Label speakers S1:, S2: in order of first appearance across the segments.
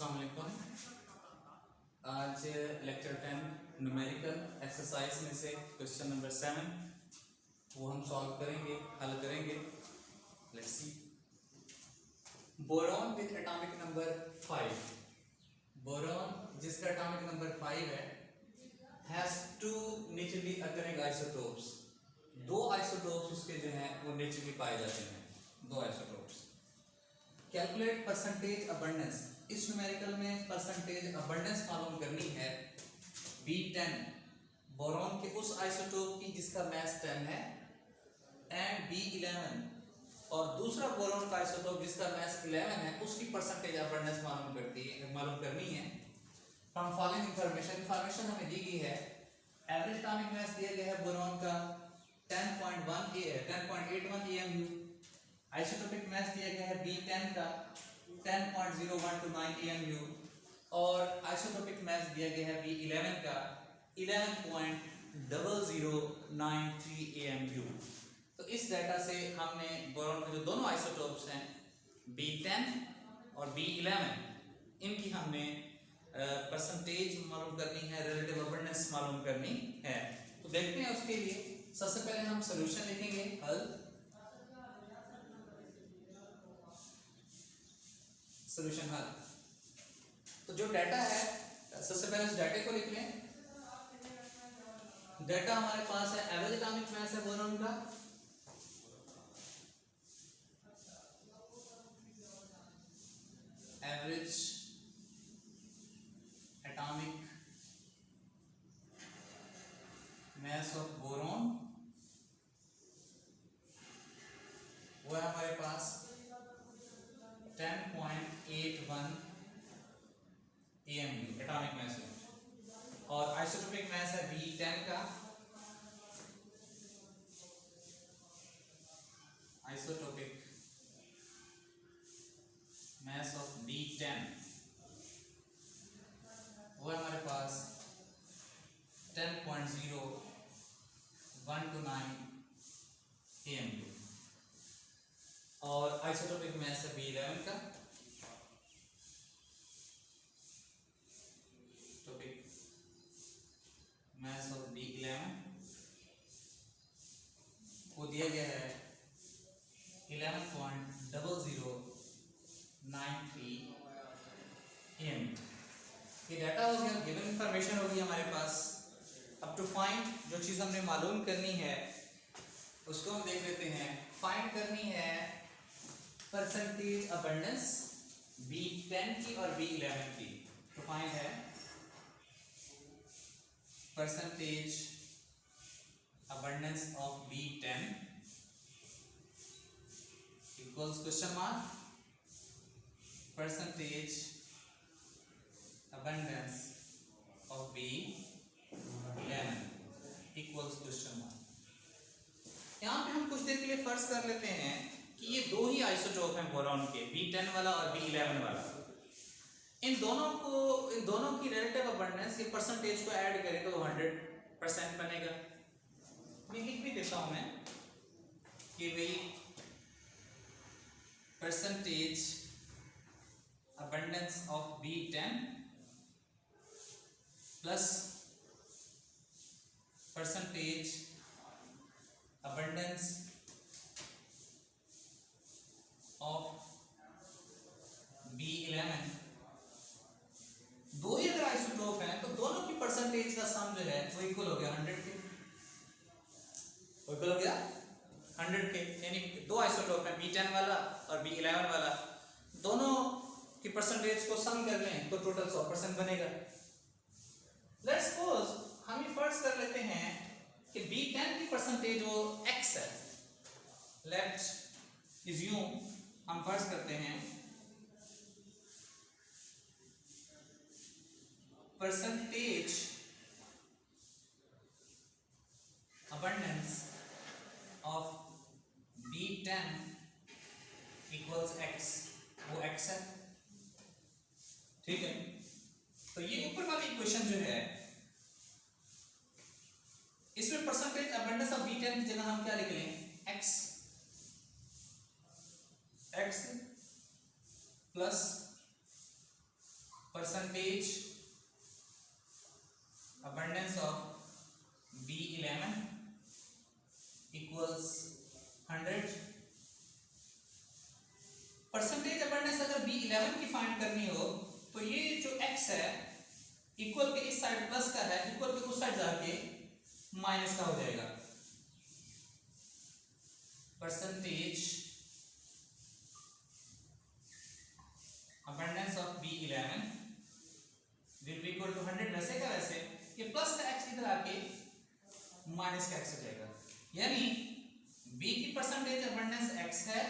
S1: अस्सलाम वालेकुम। आज लेक्चर 10 न्यूमेरिकल एक्सरसाइज में से क्वेश्चन नंबर 7 वो हम सॉल्व करेंगे, हल करेंगे। Let's see. Boron with atomic number 5, boron जिसका एटॉमिक नंबर 5 है, has two naturally occurring isotopes. दो आइसोटोप्स उसके जो हैं वो नेचुरली पाए जाते हैं, दो आइसोटोप्स। Calculate percentage abundance. इस न्यूमेरिकल में परसेंटेज अबंडेंस मालूम करनी है B10 बोरॉन के उस आइसोटोप की जिसका मास 10 है, एंड B11 और दूसरा बोरॉन का आइसोटोप जिसका मास 11 है, उसकी परसेंटेज अबंडेंस मालूम करनी है। फ्रॉम फॉलोइंग इंफॉर्मेशन हमें दी गई है। एवरेज एटॉमिक मास दिया गया है बोरॉन का 10.81 AMU। आइसोटोपिक मास दिया गया है B10 का 10.0129 AMU और आइसोटोपिक मास दिया गया है B11 का 11.0093 AMU। तो इस डाटा से हमने बोरॉन के जो दोनों आइसोटोप्स हैं B10 और B11, इनकी हमने परसेंटेज मालूम करनी है, रिलेटिव अबंडेंस मालूम करनी है। तो देखते हैं उसके लिए सबसे पहले हम सॉल्यूशन लिखेंगे, हल। सॉल्यूशन हल। तो जो डाटा है सबसे पहले उस डाटे को लिख लें। डाटा हमारे पास है, एवरेज एटॉमिक मास है बोरॉन का average atomic mass of boron वो है हमारे पास 10.81 AMU एटॉमिक मास है, और आइसोटोपिक मास है B10 का आइसोटोपिक मास ऑफ B10 वो है हमारे पास 10.0129 AMU, और आइसोटोपिक मास है B11 का टॉपिक मास ऑफ B11 को दिया गया है 11.0093 AMU। ये डाटा हो गया, गिवन इंफॉर्मेशन होगी हमारे पास। अब टू फाइंड, जो चीज़ हमने मालूम करनी है उसको हम देख लेते हैं। फाइंड करनी है परसेंटेज अबंडेंस B10 की और B11 की। तो फाइंड है percentage abundance of B10 equals question mark percentage abundance of B11 equals question mark। यहाँ पे हम कुछ देर के लिए फर्ज कर लेते हैं कि ये दो ही आइसोटोप हैं बोरॉन के, B10 वाला और B11 वाला। इन दोनों की रिलेटिव अबंडेंस के परसेंटेज को ऐड करें तो 100% बनेगा। मैं लिख भी देता हूँ मैं कि भाई percentage abundance of B10 plus percentage abundance of B11, दो ही अगर आइसोटोप हैं तो दोनों की परसेंटेज का सम जो है वो इक्वल हो गया 100 के, इक्वल हो गया 100 के। यानी दो आइसोटोप हैं B10 वाला और B11 वाला, दोनों की परसेंटेज को सम कर लें तो टोटल 100% बनेगा। लेट्स सपोज हम ये फर्ज कर लेते हैं कि B10 की परसेंटेज वो x है। लेट्स अज्यूम, हम फर्ज करते हैं percentage abundance of B10 equals x, वो x है, ठीक है। तो ये ऊपर वाली इक्वेशन जो है इसमें परसेंटेज अबंडेंस ऑफ B10 की जगह हम क्या लिख लें, x plus percentage abundance of B11 equals 100। Percentage abundance अगर B11 की फाइंड करनी हो तो ये जो x है इक्वल के इस साइड प्लस का है, इक्वल के उस साइड जाके माइनस का हो जाएगा। Percentage abundance of B11 will be equal to 100। वैसे का वैसे ये प्लस का x इधर आके माइनस का x हो जाएगा, यानी B की परसेंटेज abundance x है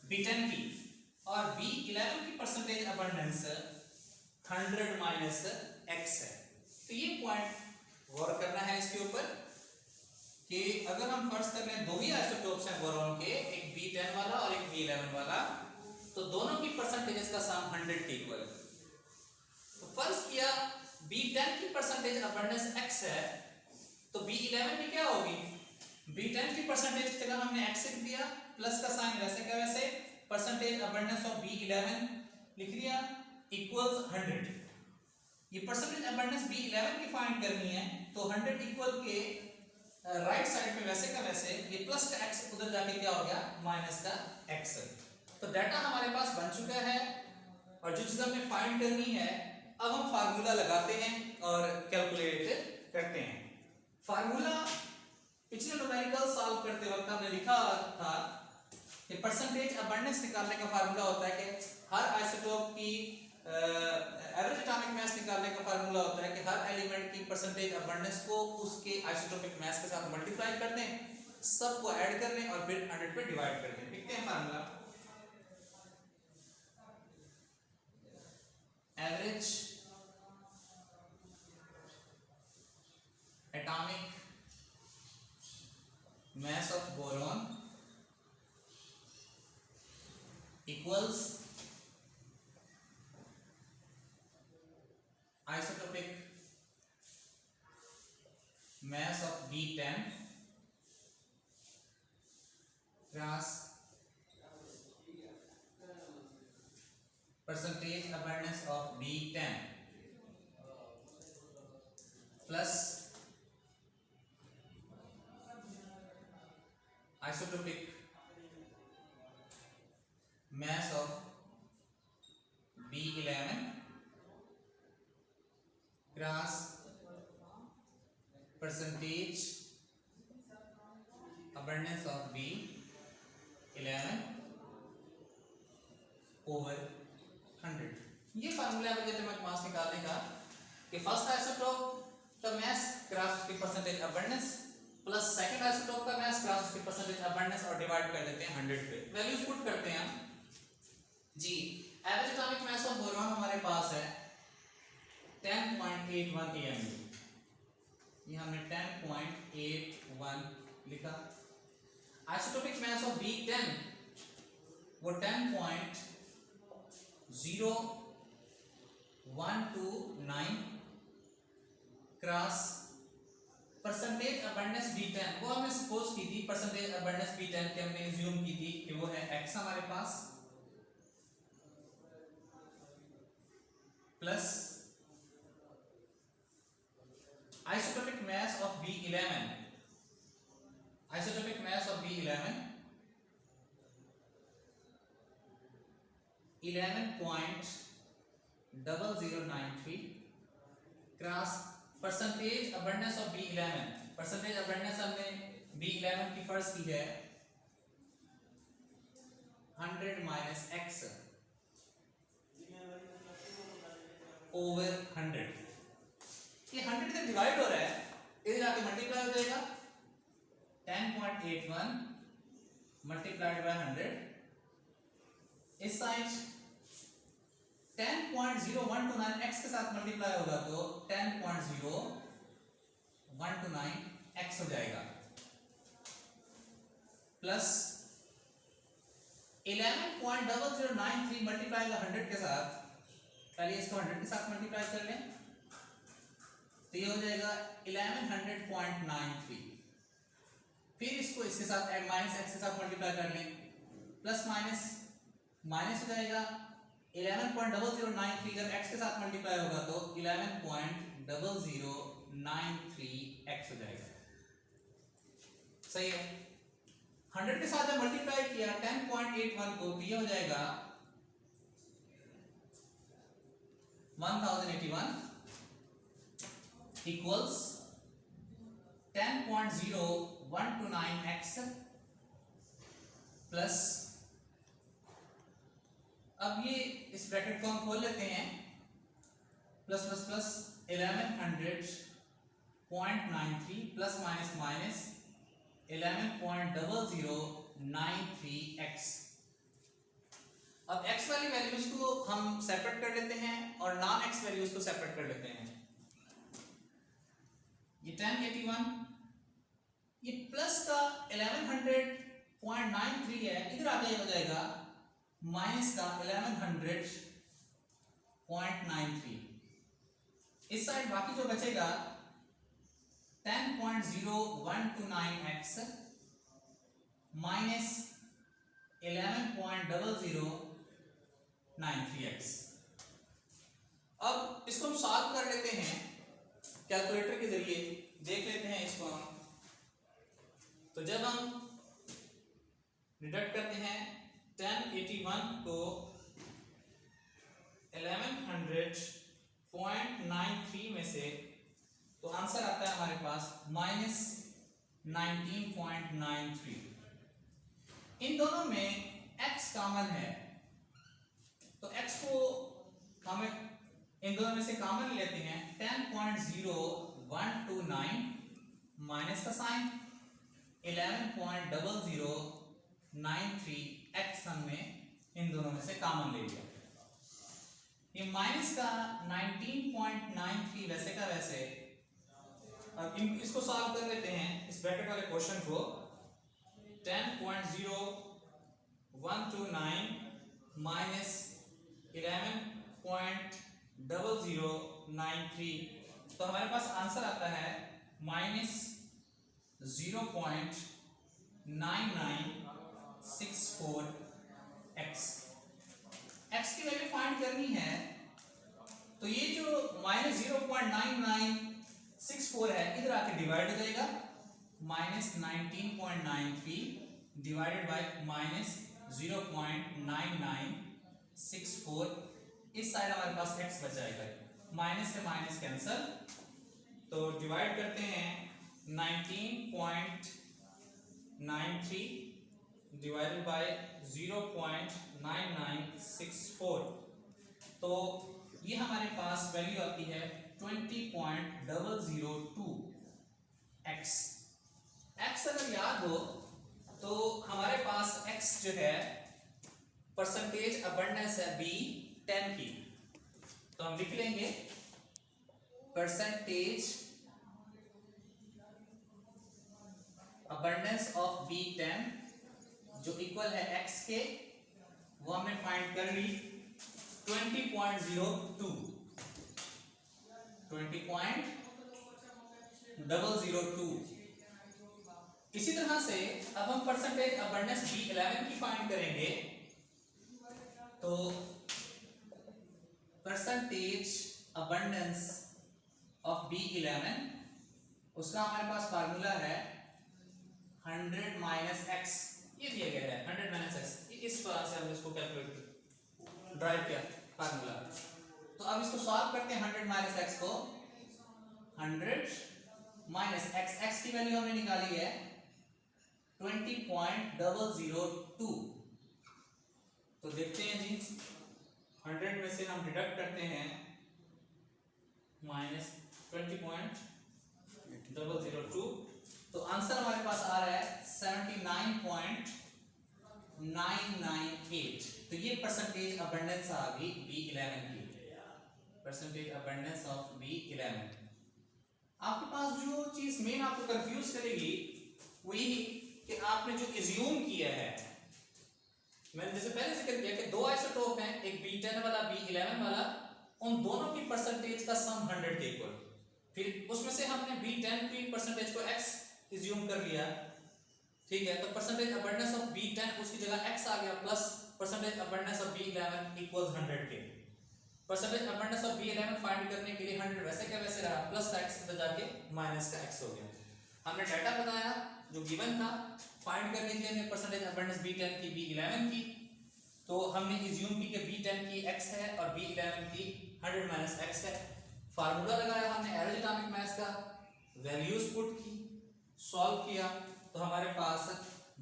S1: B10 की, और B11 की परसेंटेज abundance 100 माइनस x है। तो ये पॉइंट गौर करना है इसके ऊपर कि अगर हम फर्स्ट कर लें दो ही आइसोटोप्स हैं बोरॉन के, एक B10 वाला और एक B11 वाला, तो दोनों की परसेंटेजेस का सम 100 के इक्वल है। तो फर्ज किया B10 की परसेंटेज abundance x है, तो B11 की क्या होगी? B10 की परसेंटेज की जगह हमने x लिख दिया, प्लस का साइन वैसे का वैसे, परसेंटेज abundance ऑफ B11 लिख दिया इक्वल्स 100। ये परसेंटेज abundance B11 की फाइंड करनी है, तो 100 इक्वल के राइट साइड पे वैसे का वैसे ये प्लस का x उधर जाके क्या हो गया माइनस का x। तो डाटा हमारे पास बन चुका है, और जो चीज हमें फाइंड करनी है अब हम फार्मूला लगाते हैं और कैलकुलेट करते हैं। फार्मूला पिछले न्यूमेरिकल सॉल्व करते वक्त हमने लिखा था कि परसेंटेज abundance निकालने का फार्मूला होता है कि हर आइसोटोप की एवरेज एटॉमिक मास निकालने का फार्मूला होता है कि हर एलिमेंट की परसेंटेज abundance को उसके आइसोटोपिक मास के साथ मल्टीप्लाई कर दें, सबको ऐड कर लें और फिर 100 पे डिवाइड कर दें। लिखते हैं formula, average atomic mass of boron equals isotopic mass of B10 cross percentage abundance of B10 plus isotopic mass of B11 cross percentage abundance of B11 over 100। ये फार्मूला है एटॉमिक मास निकालने का कि first isotope का mass cross उसकी percentage abundance plus second isotope का mass cross उसकी percentage abundance और डिवाइड कर देते हैं 100 पे। वैल्यूज पुट करते हैं जी। Average atomic mass of boron हमारे पास है 10.81 AMU, ये हमने 10.81 लिखा। आइसोटोपिक मास ऑफ B10 वो 10.0129 क्रॉस परसेंटेज abundance B10 वो हमने सपोज की थी, परसेंटेज abundance B10 के हमने अज्यूम की थी कि वो है x हमारे पास, plus isotopic mass of B11, isotopic mass of B11 11.0093 cross percentage abundance of B11, percentage abundance हमने B11 की फर्स्ट की है 100 माइनस x ओवर 100। ये 100 से डिवाइड हो रहा है, इधर आके मल्टीप्लाई हो जाएगा 10.81 मल्टीप्लाइड बाय 100, इस साइड 10.0129 x के साथ मल्टीप्लाई होगा तो 10.0129 x हो जाएगा, प्लस 11.0093 मल्टीप्लाई 100 के साथ, पहले इसको 100 के साथ मल्टीप्लाई कर लें तो ये हो जाएगा 1100.93, फिर इसको इसके साथ माइनस x के साथ मल्टीप्लाई कर लें, प्लस माइनस माइनस हो जाएगा 11.0093 जब x के साथ मल्टीप्लाई होगा तो 11.0093x हो जाएगा। सही है। 100 के साथ जब मल्टीप्लाई किया 10.81 को तो ये हो जाएगा 1081 इक्वल्स 10.0129x प्लस, अब ये इस ब्रैकेट को हम खोल लेते हैं, plus plus plus 1100.93 plus minus minus 11.0093x। अब x वाली वैल्यूज को हम सेपरेट कर लेते हैं और नॉन x वैल्यूज को सेपरेट कर लेते हैं। ये 1081 ये प्लस का 1100.93 है, इधर आगे हो जाएगा माइनस का 1100.93। इस साइड बाकी जो बचेगा 10.0129x माइनस 11.0093x। अब इसको हम सॉल्व कर लेते हैं कैलकुलेटर के जरिए, देख लेते हैं इसको हम। तो जब हम डिडक्ट करते हैं 1081 को 1100.93 में से तो आंसर आता है हमारे पास माइनस 19.93। इन दोनों में x कॉमन है तो x को हम इन दोनों में से कॉमन लेते हैं। 10.0129 माइनस का साइन 11.0093 x हमने इन दोनों में से कॉमन ले लिया। ये माइनस का 19.93 वैसे का वैसे। अब इसको सॉल्व कर लेते हैं इस ब्रैकेट वाले क्वेश्चन को। 10.0129 माइनस 11.0093 तो हमारे पास आंसर आता है माइनस 0.9964x। x की वैल्यू फाइंड करनी है तो ये जो माइनस 0.9964 है इधर आके डिवाइड हो जाएगा। माइनस 19.93 डिवाइडेड बाय माइनस 0.9964, इस साइड हमारे पास x बच जाएगा। माइनस से माइनस कैंसल, तो डिवाइड करते हैं 19.93 डिवाइडेड बाय 0.9964, तो ये हमारे पास वैल्यू आती है 20.002x। x अगर याद हो तो हमारे पास x जो है परसेंटेज अबंडेंस है B10 की, तो हम लिख लेंगे परसेंटेज अबंडेंस ऑफ B10 जो इक्वल है x के, वो हमने फाइंड कर ली 20.002। इसी तरह से अब हम परसेंटेज अबंडेंस B11 की फाइंड करेंगे। तो परसेंटेज अबंडेंस ऑफ B11 उसका हमारे पास फार्मूला है 100 माइनस x, ये दिया गया है 100 माइनस x। इस तरह से हम इसको कैलकुलेट ड्राइव किया फार्मूला। तो अब इसको सॉल्व करते हैं 100 माइनस x को। 100 माइनस x की वैल्यू हमने निकाली है 20.002। तो देखते हैं जी 100 में से हम डिडक्ट करते हैं माइनस 20.002, तो आंसर हमारे पास आ रहा है 79.998। तो ये परसेंटेज अबंडेंस आ गई B11 की, परसेंटेज अबंडेंस ऑफ B11। आपके पास जो चीज मेन आपको कंफ्यूज करेगी वो यही कि आपने जो एज्यूम किया है, मैंने जैसे पहले जिक्र किया कि दो आइसोटोप हैं, एक B10 वाला B11 वाला, उन दोनों की परसेंटेज का सम 100 के इक्वल। फिर उसमें से हमने B10 की परसेंटेज को x एज्यूम कर लिया, ठीक है। तो परसेंटेज अबंडेंस ऑफ B10 उसकी जगह x आ गया plus percentage abundance of B11 equals 100 के। Percentage abundance of B11 find करने के लिए 100 वैसे क्या वैसे रहा, प्लस का x इधर जाके माइनस का x हो गया। हमने डाटा बताया जो गिवन था, फाइंड करनी थी हमें परसेंटेज अबंडेंस B10 की B11 की, तो हमने एज्यूम की कि B10 की x है और B11 की 100 माइनस x है। फार्मूला लगाया हमने एवरेज एटॉमिक मास का, वैल्यूज पुट की, सॉल्व किया, तो हमारे पास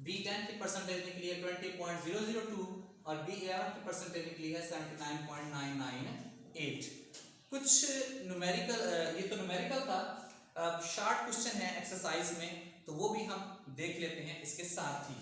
S1: B10 की परसेंटेज निकली है 20.002 और B11 की परसेंटेज निकली है 79.998। कुछ न्यूमेरिकल, ये तो न्यूमेरिकल था, शॉर्ट क्वेश्चन है एक्सरसाइज में, तो वो भी हम देख लेते हैं इसके साथ ही।